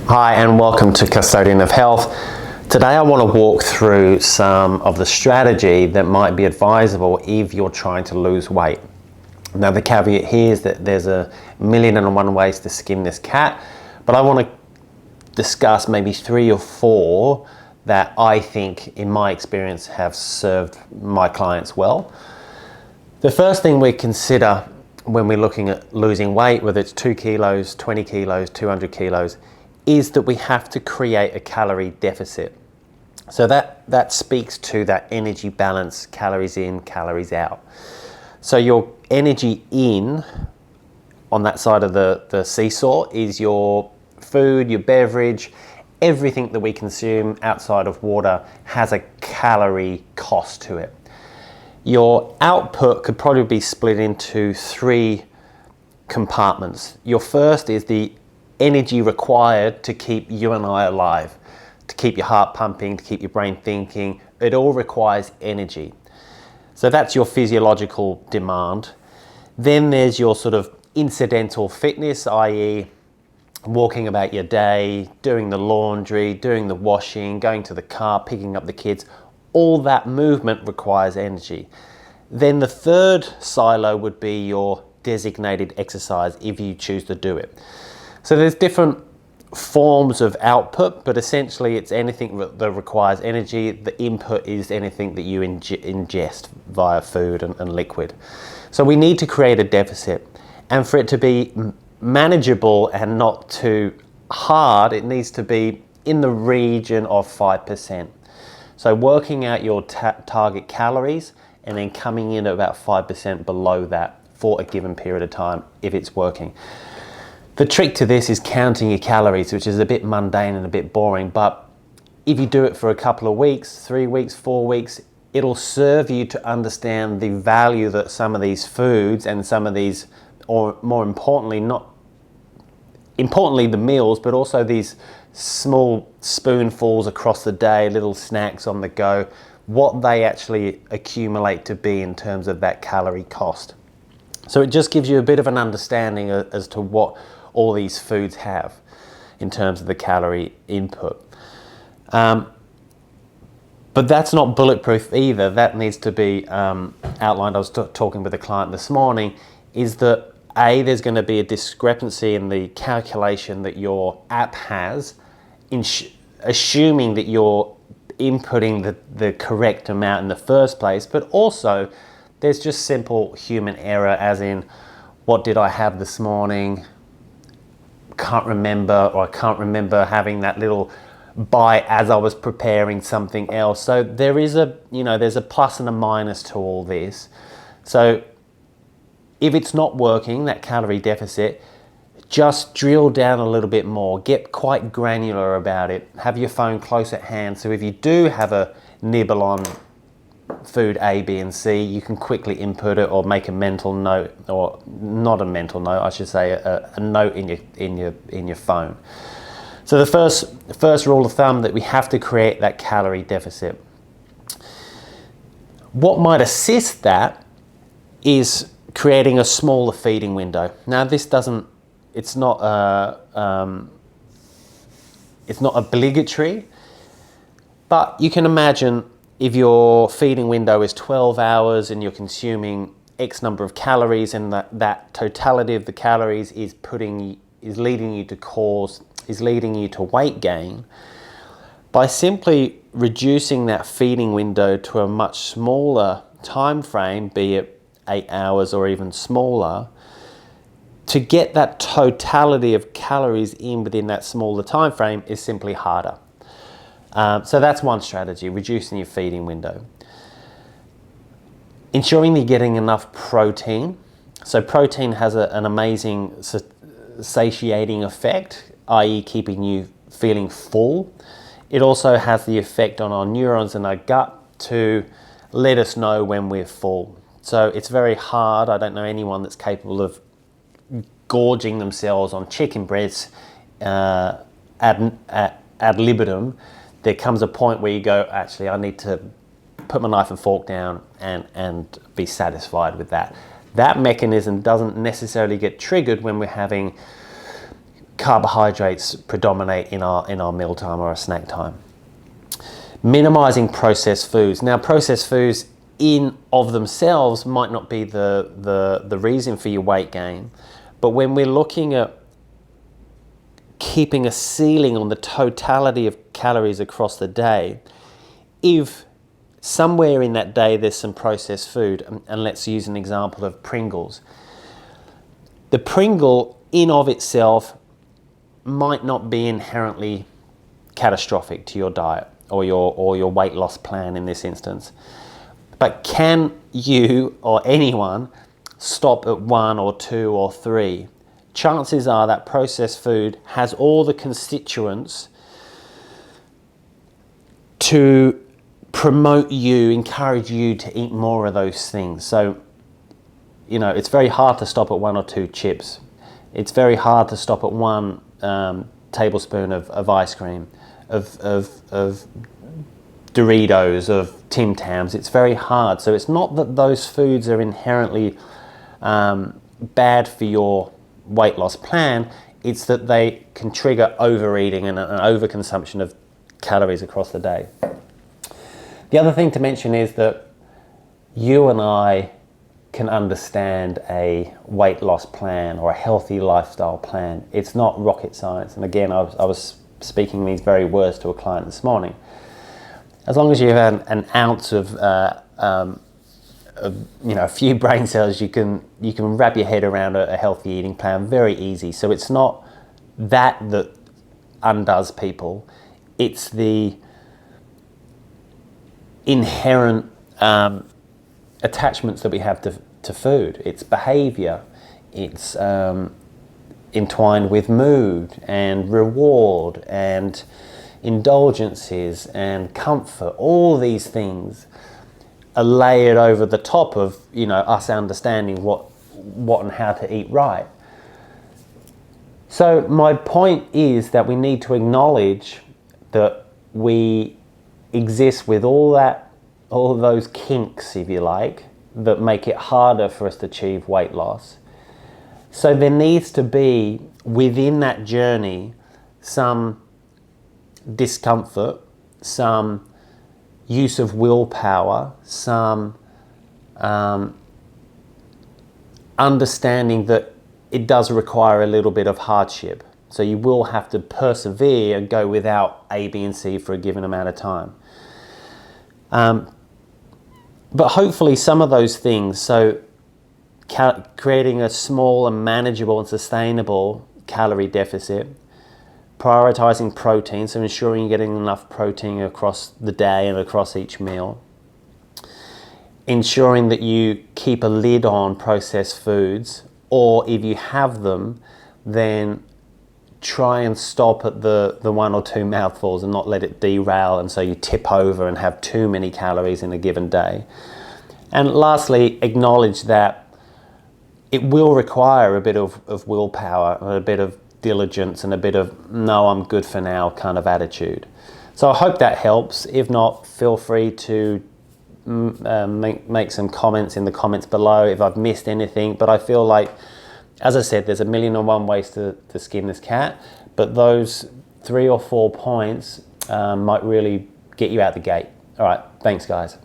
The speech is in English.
Hi and welcome to Custodian of Health. Today I want to walk through some of the strategy that might be advisable if you're trying to lose weight. Now the caveat here is that there's a million and one ways to skin this cat, but I want to discuss maybe 3 or 4 that I think in my experience have served my clients well. The first thing we consider when we're looking at losing weight, whether it's 2 kilos, 20 kilos, 200 kilos, is that we have to create a calorie deficit. So that speaks to that energy balance, calories in, calories out. So your energy in on that side of the seesaw is your food, your beverage, everything that we consume outside of water has a calorie cost to it. Your output could probably be split into 3 compartments. Your first is the energy required to keep you and I alive, to keep your heart pumping, to keep your brain thinking. It all requires energy. So that's your physiological demand. Then there's your sort of incidental fitness, i.e. walking about your day, doing the laundry, doing the washing, going to the car, picking up the kids. All that movement requires energy. Then the third silo would be your designated exercise if you choose to do it. So there's different forms of output, but essentially it's anything that requires energy. The input is anything that you ingest via food and liquid. So we need to create a deficit, and for it to be manageable and not too hard, it needs to be in the region of 5%. So working out your target calories and then coming in at about 5% below that for a given period of time if it's working. The trick to this is counting your calories, which is a bit mundane and a bit boring, but if you do it for a couple of weeks, 3 weeks, 4 weeks, it'll serve you to understand the value that some of these foods and some of these, or more importantly, not importantly the meals, but also these small spoonfuls across the day, little snacks on the go, what they actually accumulate to be in terms of that calorie cost. So it just gives you a bit of an understanding as to what all these foods have in terms of the calorie input. But that's not bulletproof either. That needs to be outlined. I was talking with a client this morning, is that there's going to be a discrepancy in the calculation that your app has, assuming that you're inputting the correct amount in the first place, but also there's just simple human error, as in, what did I have this morning? Can't remember, or I can't remember having that little bite as I was preparing something else. So there is there's a plus and a minus to all this. So if it's not working, that calorie deficit, just drill down a little bit more, get quite granular about it, have your phone close at hand. So if you do have a nibble on food A, B, and C, you can quickly input it or make a mental note, or not a mental note, I should say, a note in your phone. So the first rule of thumb, that we have to create that calorie deficit. What might assist that is creating a smaller feeding window. Now it's not obligatory, but you can imagine if your feeding window is 12 hours and you're consuming X number of calories, and that totality of the calories is leading you to weight gain, by simply reducing that feeding window to a much smaller time frame, be it 8 hours or even smaller, to get that totality of calories in within that smaller time frame is simply harder. So that's one strategy, reducing your feeding window. Ensuring you're getting enough protein. So protein has an amazing satiating effect, i.e. keeping you feeling full. It also has the effect on our neurons in our gut to let us know when we're full. So it's very hard. I don't know anyone that's capable of gorging themselves on chicken breasts ad libitum. There comes a point where you go, actually, I need to put my knife and fork down and be satisfied with that. That mechanism doesn't necessarily get triggered when we're having carbohydrates predominate in our mealtime or our snack time. Minimizing processed foods. Now, processed foods in of themselves might not be the reason for your weight gain, but when we're looking at keeping a ceiling on the totality of calories across the day, if somewhere in that day there's some processed food, and let's use an example of Pringles. The Pringle in of itself might not be inherently catastrophic to your diet or your weight loss plan in this instance. But can you or anyone stop at 1 or 2 or 3? Chances are that processed food has all the constituents to promote you, encourage you to eat more of those things. So, you know, it's very hard to stop at 1 or 2 chips. It's very hard to stop at 1 tablespoon of ice cream, of Doritos, of Tim Tams. It's very hard. So it's not that those foods are inherently bad for your weight loss plan. It's that they can trigger overeating and an overconsumption of calories across the day. The other thing to mention is that you and I can understand a weight loss plan or a healthy lifestyle plan. It's not rocket science. And again, I was speaking these very words to a client this morning. As long as you have an ounce of a few brain cells, you can wrap your head around a healthy eating plan very easy. So it's not that undoes people. It's the inherent attachments that we have to food. It's behavior. It's entwined with mood and reward and indulgences and comfort. All these things are layered over the top of, you know, us understanding what and how to eat right. So my point is that we need to acknowledge that we exist with all of those kinks, if you like, that make it harder for us to achieve weight loss. So there needs to be within that journey some discomfort, some use of willpower, some understanding that it does require a little bit of hardship. So you will have to persevere and go without A, B, and C for a given amount of time. But hopefully some of those things, so creating a small and manageable and sustainable calorie deficit, prioritizing protein, so ensuring you're getting enough protein across the day and across each meal, ensuring that you keep a lid on processed foods, or if you have them, then try and stop at the 1 or 2 mouthfuls and not let it derail, and so you tip over and have too many calories in a given day. And lastly, acknowledge that it will require a bit of willpower and a bit of diligence and a bit of no, I'm good for now kind of attitude. So I hope that helps. If not, feel free to make some comments in the comments below if I've missed anything. But I feel like, as I said, there's 1,000,001 ways to skin this cat, but those 3 or 4 points might really get you out the gate. All right, thanks guys.